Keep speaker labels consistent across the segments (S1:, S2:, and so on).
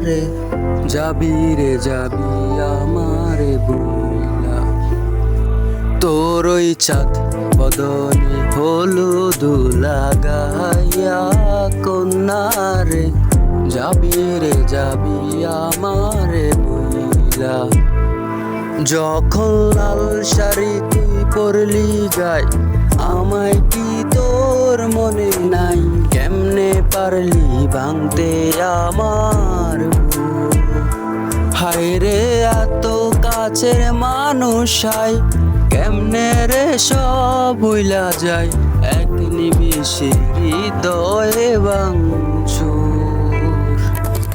S1: রে যাবি আমারে বুইলা। তোর ওই চাঁদ বদনে হলুদ লাগাইয়া কন্যা রে যাবি আমারে বুইলা। যখন লাল শাড়ি তুই পরলি গায় আমায় কি তোর মনে নাই? কেমনে পারলি ভাঙতে আমার বুক? হায় রে এত কাছের মানুষ হায় কেমনে রে সব ভুইলা যায়? এক নিমিষে হৃদয়ে ভাঙচুর।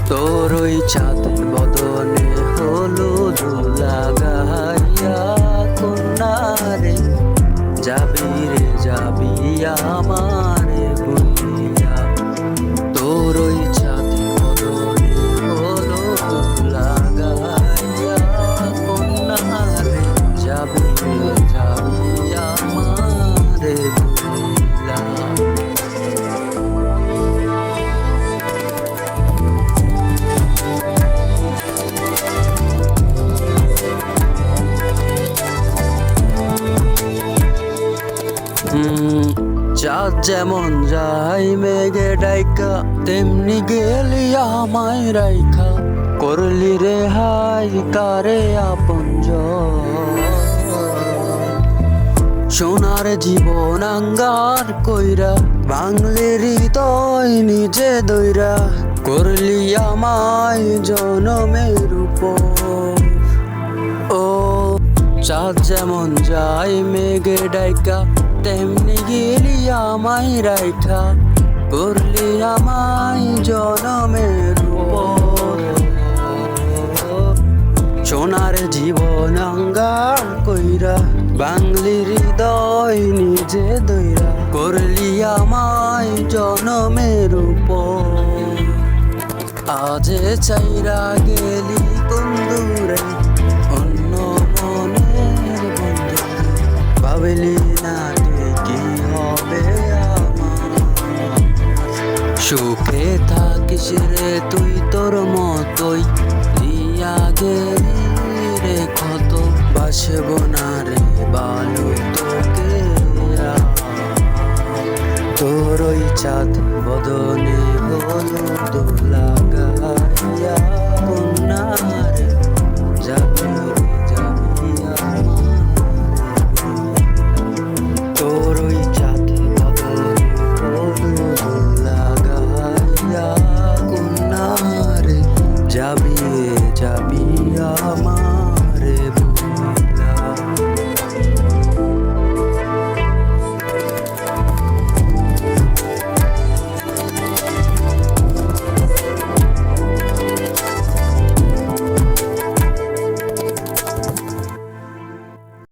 S1: তোর ওই চাঁদ বদনে হলুদ লাগাইয়া কন্যা রে যাবি আমারে বুইলা। তোর ওই চাঁদ বদনে হলুদ লাগাইয়া কন্যা রে যাবি আমারে বুইলা। চাঁদ যেমন যাই মেঘে ডাইকা তেমনি গেলি আমায় রাইখা। করলি রে হাই কারে আপনজন, সোনার জীবন আঙ্গার কইরা ভাঙলি হৃদয় নিজে দইরা। করলি আমায় জনমের উপর। ও চাঁদ যেমন যায় মেঘে ডাইকা তেমনি গেলি আমায় রাইখা। করলি আমায় জনমের উপর। সোনার জীবন আঙ্গার কইরা বাংলি হৃদয় নিজে দইরা। করলি আমায় জনমের উপর। আজে চাইরা গেলি বন্ধুরে অন্য মনের বন্ধু। ভাবলি না কি হবে আমার? সুখে থাকিস রে তুই তোর মতোই দিয়া গেলি রে কত। বাসব না রে বালু তোকে তোর ওই চাঁদ বদনে হলুদ লাগাইয়া কন্যা